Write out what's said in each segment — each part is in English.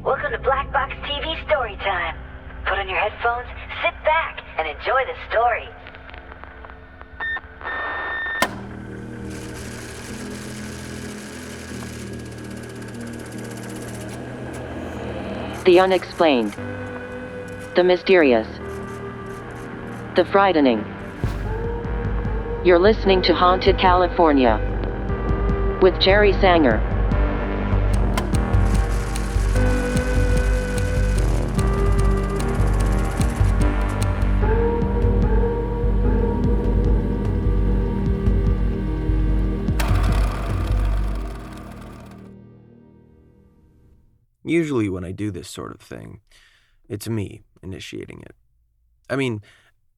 Welcome to BlackBoxTV Storytime. Put on your headphones, sit back, and enjoy the story. The unexplained. The mysterious. The frightening. You're listening to Haunted California with Jerry Sanger. Usually when I do this sort of thing, it's me initiating it. I mean,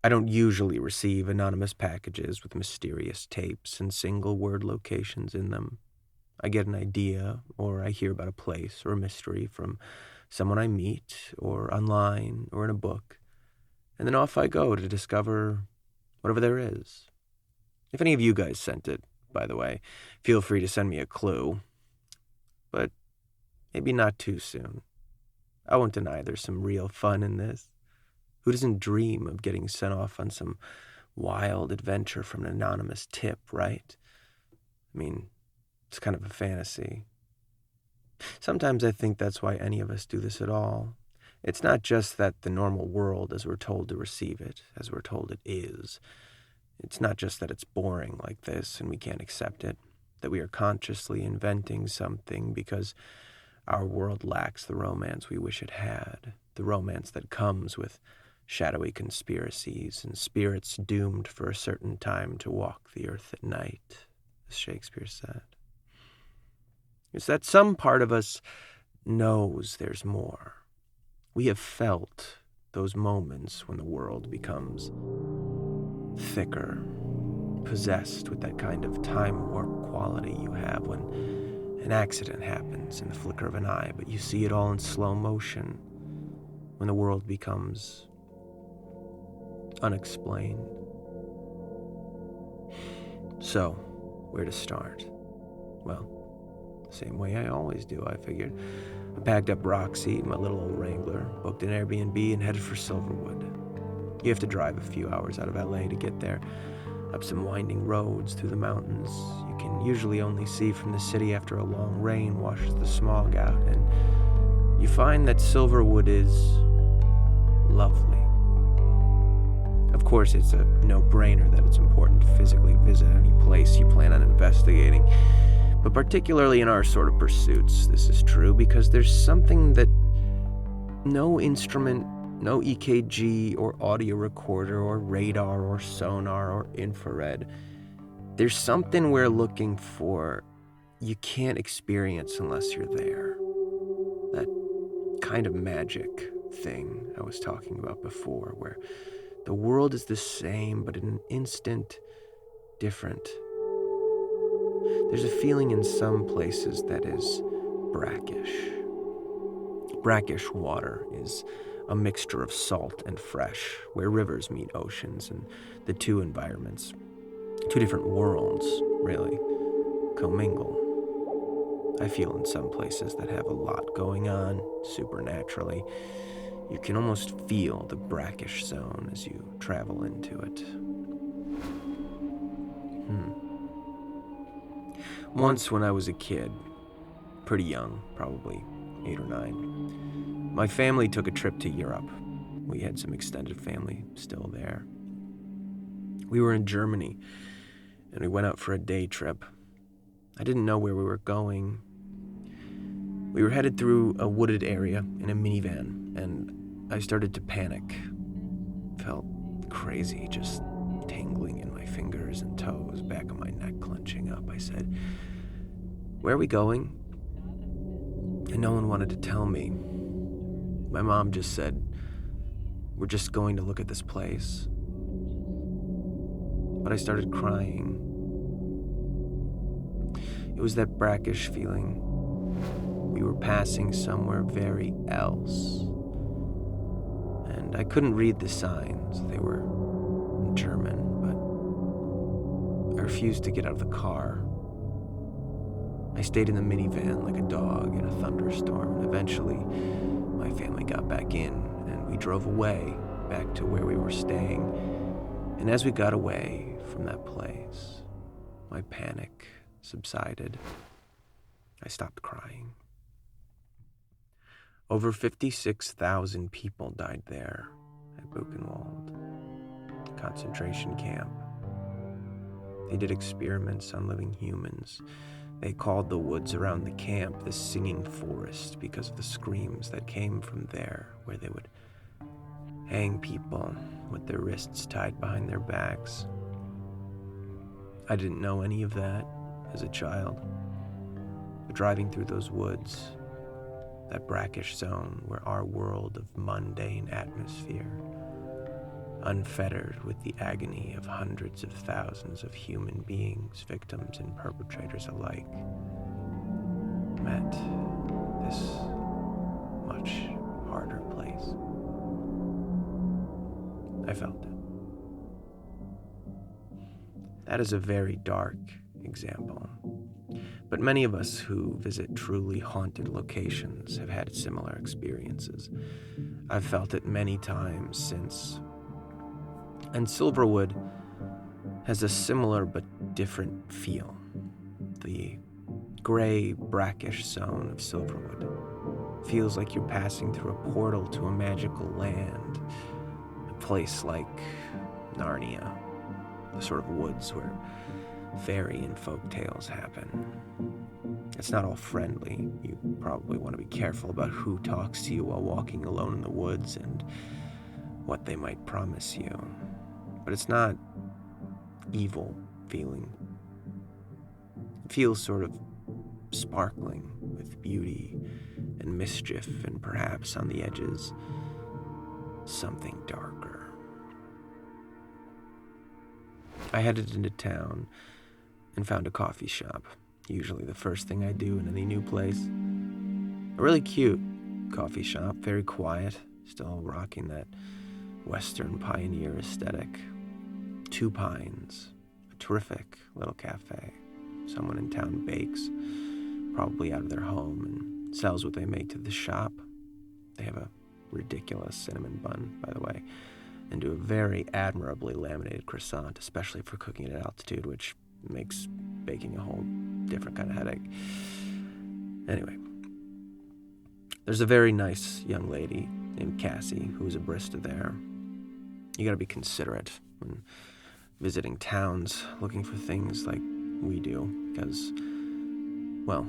I don't usually receive anonymous packages with mysterious tapes and single-word locations in them. I get an idea, or I hear about a place or a mystery from someone I meet, or online, or in a book, and then off I go to discover whatever there is. If any of you guys sent it, by the way, feel free to send me a clue. But maybe not too soon. I won't deny there's some real fun in this. Who doesn't dream of getting sent off on some wild adventure from an anonymous tip, right? I mean, it's kind of a fantasy. Sometimes I think that's why any of us do this at all. It's not just that the normal world as we're told to receive it, as we're told it is. It's not just that it's boring like this and we can't accept it, that we are consciously inventing something because our world lacks the romance we wish it had, the romance that comes with shadowy conspiracies and spirits doomed for a certain time to walk the earth at night, as Shakespeare said. It's that some part of us knows there's more. We have felt those moments when the world becomes thicker, possessed with that kind of time warp quality you have when an accident happens in the flicker of an eye, but you see it all in slow motion when the world becomes unexplained. So, where to start? Well, the same way I always do, I figured. I packed up Roxy, my little old Wrangler, booked an Airbnb, and headed for Silverwood. You have to drive a few hours out of LA to get there, up some winding roads through the mountains you can usually only see from the city after a long rain washes the smog out, and you find that Silverwood is lovely. Of course, it's a no-brainer that it's important to physically visit any place you plan on investigating, but particularly in our sort of pursuits, this is true because there's something that no instrument, no EKG or audio recorder or radar or sonar or infrared. There's something we're looking for you can't experience unless you're there. That kind of magic thing I was talking about before, where the world is the same but in an instant different. There's a feeling in some places that is brackish. Brackish water is a mixture of salt and fresh, where rivers meet oceans, and the two environments, two different worlds, really, commingle. I feel in some places that have a lot going on, supernaturally. You can almost feel the brackish zone as you travel into it. Once when I was a kid, pretty young, probably 8 or 9, my family took a trip to Europe. We had some extended family still there. We were in Germany, and we went out for a day trip. I didn't know where we were going. We were headed through a wooded area in a minivan, and I started to panic. Felt crazy, just tingling in my fingers and toes, back of my neck clenching up. I said, "Where are we going?" And no one wanted to tell me. My mom just said, "We're just going to look at this place." But I started crying. It was that brackish feeling. We were passing somewhere very else. And I couldn't read the signs. They were in German, but I refused to get out of the car. I stayed in the minivan like a dog in a thunderstorm, and eventually my family got back in, and we drove away back to where we were staying. And as we got away from that place, my panic subsided. I stopped crying. Over 56,000 people died there at Buchenwald, the concentration camp. They did experiments on living humans. They called the woods around the camp the singing forest because of the screams that came from there, where they would hang people with their wrists tied behind their backs. I didn't know any of that as a child. But driving through those woods, that brackish zone where our world of mundane atmosphere, unfettered with the agony of hundreds of thousands of human beings, victims and perpetrators alike, met this much harder place. I felt it. That is a very dark example, but many of us who visit truly haunted locations have had similar experiences. I've felt it many times since. And Silverwood has a similar but different feel. The gray, brackish zone of Silverwood feels like you're passing through a portal to a magical land, a place like Narnia, the sort of woods where fairy and folk tales happen. It's not all friendly. You probably want to be careful about who talks to you while walking alone in the woods and what they might promise you. But it's not evil feeling. It feels sort of sparkling with beauty and mischief, and perhaps on the edges, something darker. I headed into town and found a coffee shop, usually the first thing I do in any new place. A really cute coffee shop, very quiet, still rocking that Western pioneer aesthetic. Two Pines, a terrific little cafe. Someone in town bakes, probably out of their home, and sells what they make to the shop. They have a ridiculous cinnamon bun, by the way, and do a very admirably laminated croissant, especially for cooking at altitude, which makes baking a whole different kind of headache. Anyway, there's a very nice young lady named Cassie who is a barista there. You gotta be considerate when visiting towns looking for things like we do, because, well,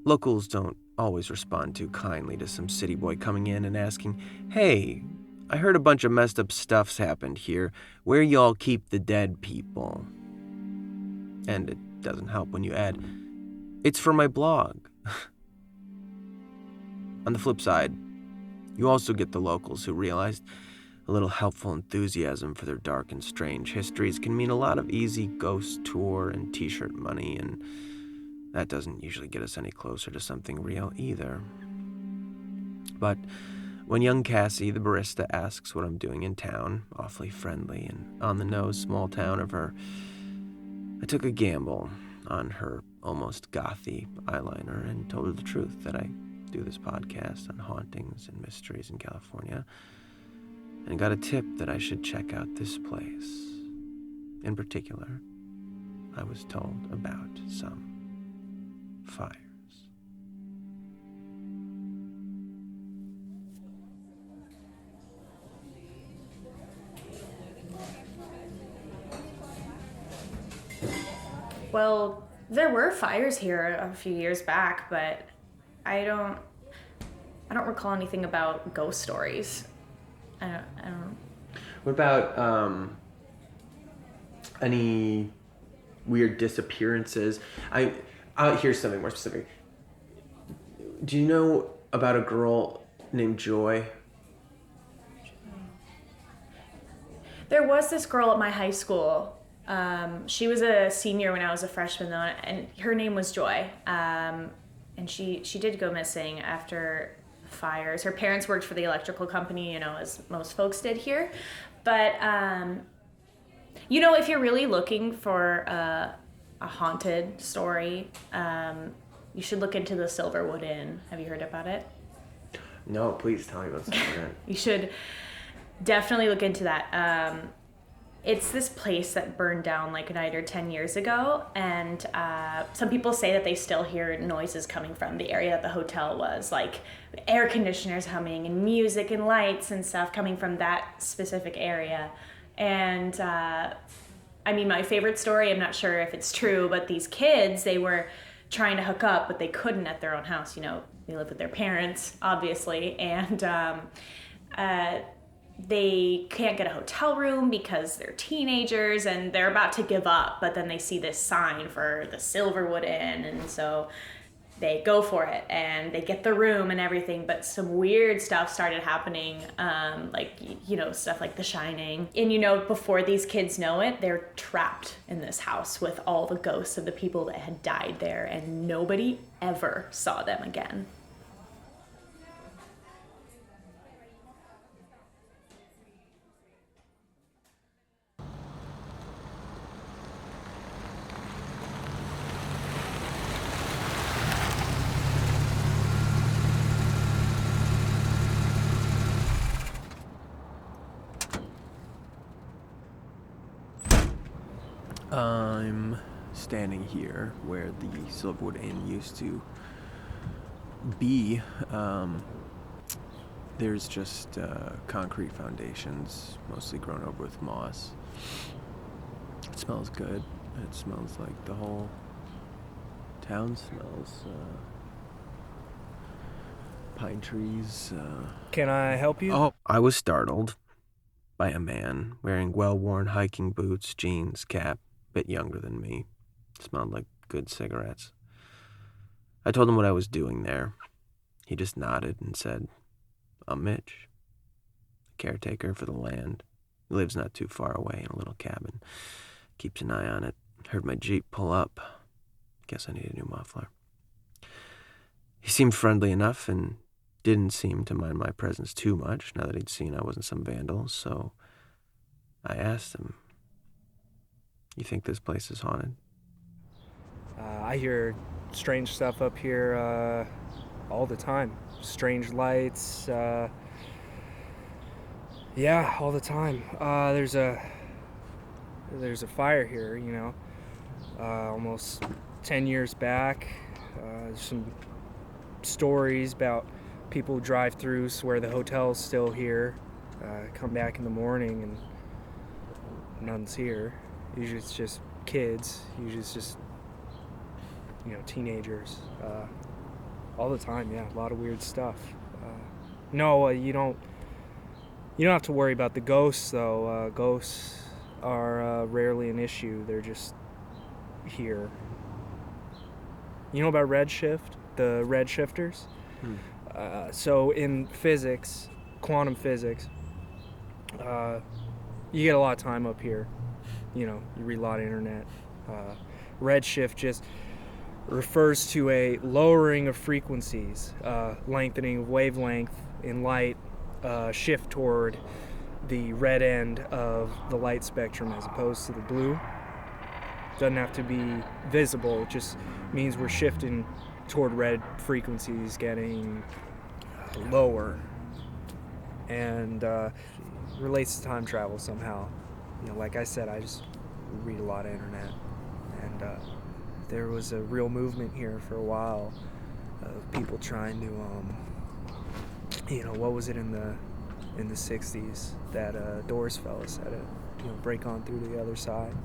locals don't always respond too kindly to some city boy coming in and asking, "Hey, I heard a bunch of messed up stuff's happened here. Where y'all keep the dead people?" And it doesn't help when you add, "It's for my blog." On the flip side, you also get the locals who realize a little helpful enthusiasm for their dark and strange histories can mean a lot of easy ghost tour and t-shirt money, and that doesn't usually get us any closer to something real either. But when young Cassie, the barista, asks what I'm doing in town, awfully friendly and on-the-nose small town of her, I took a gamble on her almost gothy eyeliner and told her the truth, that I do this podcast on hauntings and mysteries in California, and got a tip that I should check out this place. In particular, I was told about some fires. Well, there were fires here a few years back, but I don't recall anything about ghost stories. I don't. What about any weird disappearances? Here's something more specific. Do you know about a girl named Joy? There was this girl at my high school. She was a senior when I was a freshman, though, and her name was Joy. And she did go missing after fires. Her parents worked for the electrical company, as most folks did here. But, if you're really looking for a a haunted story. You should look into the Silverwood Inn. Have you heard about it? No, please tell me about Silverwood. You should definitely look into that. It's this place that burned down like 9 or 10 years ago, and some people say that they still hear noises coming from the area that the hotel was, like air conditioners humming and music and lights and stuff coming from that specific area. And I mean, my favorite story, I'm not sure if it's true, but these kids, they were trying to hook up, but they couldn't at their own house. You know, they live with their parents, obviously, and they can't get a hotel room because they're teenagers and they're about to give up, but then they see this sign for the Silverwood Inn, and so they go for it and they get the room and everything, but some weird stuff started happening, like, you know, stuff like The Shining. And, you know, before these kids know it, they're trapped in this house with all the ghosts of the people that had died there, and nobody ever saw them again. I'm standing here where the Silverwood Inn used to be. There's just concrete foundations, mostly grown over with moss. It smells good. It smells like the whole town smells. Pine trees. Can I help you? Oh, I was startled by a man wearing well-worn hiking boots, jeans, cap, a bit younger than me. Smelled like good cigarettes. I told him what I was doing there. He just nodded and said, "I'm Mitch, caretaker for the land. He lives not too far away in a little cabin. Keeps an eye on it. Heard my Jeep pull up. Guess I need a new muffler." He seemed friendly enough and didn't seem to mind my presence too much now that he'd seen I wasn't some vandal, so I asked him, "You think this place is haunted?" I hear strange stuff up here all the time. Strange lights. Yeah, all the time. There's a fire here, you know, almost 10 years back. There's some stories about people who drive through, swear the hotel's still here, come back in the morning and none's here. Usually it's just kids. Usually it's just, you know, teenagers. All the time, yeah, a lot of weird stuff. No, you don't have to worry about the ghosts, though. Ghosts are rarely an issue. They're just here. You know about redshift? The redshifters? So in physics, quantum physics, you get a lot of time up here. You know, you read a lot of internet. Redshift just refers to a lowering of frequencies, lengthening of wavelength in light, shift toward the red end of the light spectrum as opposed to the blue. Doesn't have to be visible, it just means we're shifting toward red frequencies, getting lower, and relates to time travel somehow. You know, like I said, I just read a lot of internet, and there was a real movement here for a while of people trying to, you know, what was it in the 60s that Doors fellas had to, you know, break on through to the other side.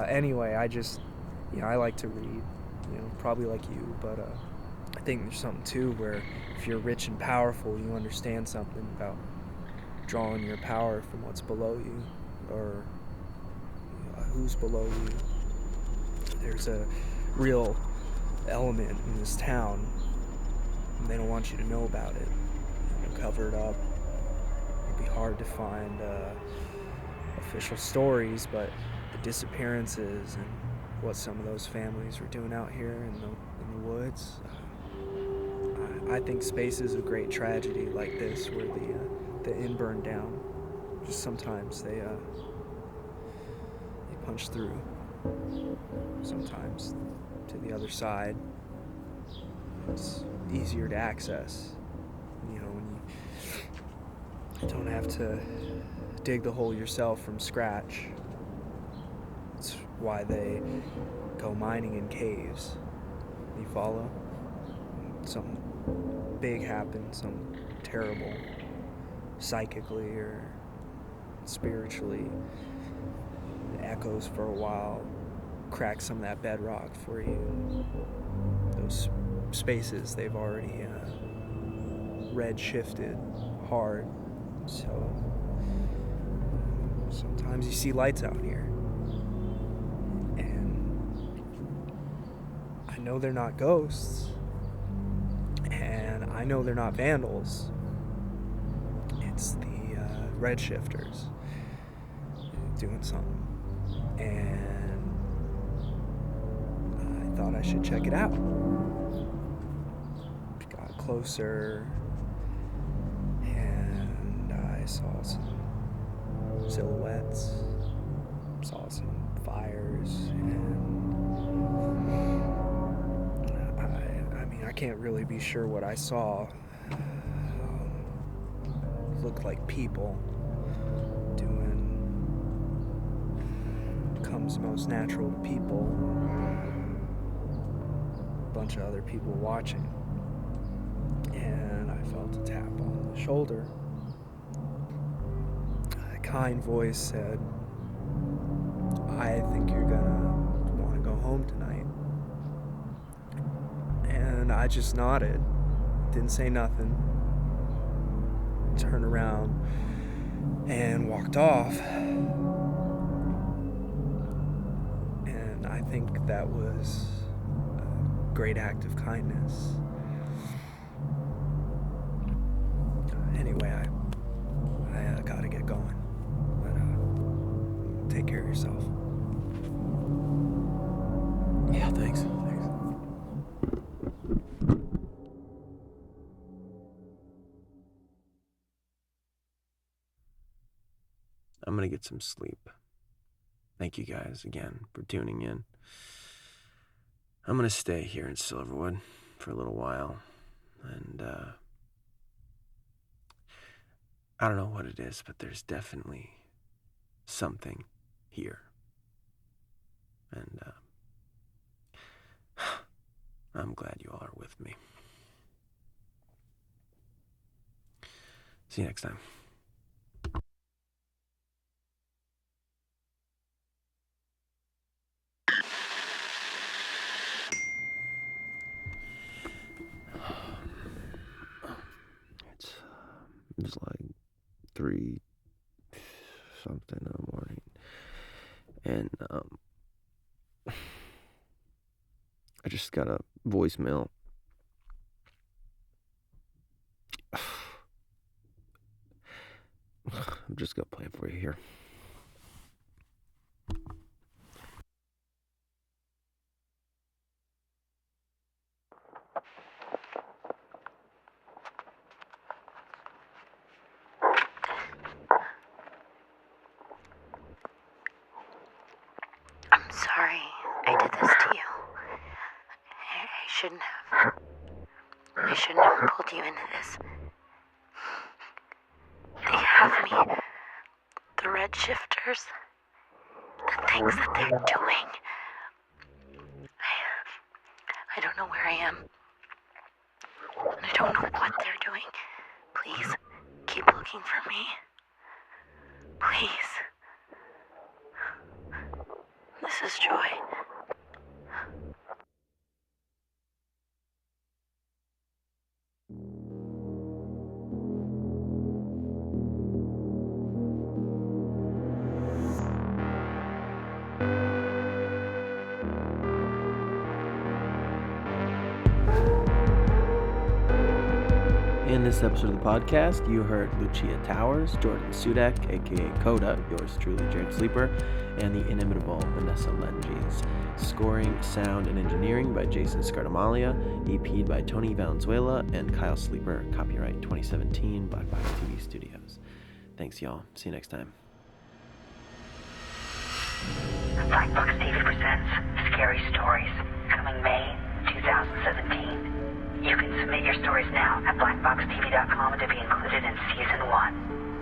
Anyway, I just, you know, I like to read, you know, probably like you, but I think there's something too where if you're rich and powerful, you understand something about drawing your power from what's below you, or who's below you. There's a real element in this town, and they don't want you to know about it. They're covered up. It'd be hard to find official stories, but the disappearances and what some of those families were doing out here in the woods. I think spaces of great tragedy like this, where the inn burned down, just sometimes they punch through. sometimes to the other side. It's easier to access, when you don't have to dig the hole yourself from scratch. It's why they go mining in caves. You follow? Something big happens, something terrible, psychically or spiritually. It echoes for a while, cracks some of that bedrock for you. Those spaces they've already red shifted hard. So sometimes you see lights out here. And I know they're not ghosts. And I know they're not vandals. It's the red shifters doing something. And I thought I should check it out. Got closer and I saw some silhouettes, saw some fires, and I can't really be sure what I saw. Looked like people doing comes most natural to people. A bunch of other people watching. And I felt a tap on the shoulder. A kind voice said, "I think you're gonna want to go home tonight." And I just nodded, didn't say nothing, turned around and walked off. And I think that was a great act of kindness. Anyway, I gotta get going, but take care of yourself. Yeah, thanks. I'm gonna get some sleep. Thank you guys again for tuning in. I'm gonna stay here in Silverwood for a little while, and I don't know what it is, but there's definitely something here. And I'm glad you all are with me. See you next time. It's like 3 something in the morning, and I just got a voicemail. I'm just gonna play it for you here. I'm sorry I did this to you. I shouldn't have. I shouldn't have pulled you into this. They have me. The red shifters. The things that they're doing. I don't know where I am. I don't know what they're doing. Please, keep looking for me. Please. This is Joy. In this episode of the podcast, you heard Lucia Towers, Jordan Sudak, aka Koda, yours truly, Jarrett Sleeper, and the inimitable Vanessa Lengies. Scoring, sound, and engineering by Jason Scardamalia, EP'd by Tony Valenzuela and Kyle Sleeper, copyright 2017, BlackBoxTV Studios. Thanks, y'all. See you next time. Black Box TV presents Scary Stories, coming May 2017. You can submit your stories now at blackboxtv.com to be included in Season 1.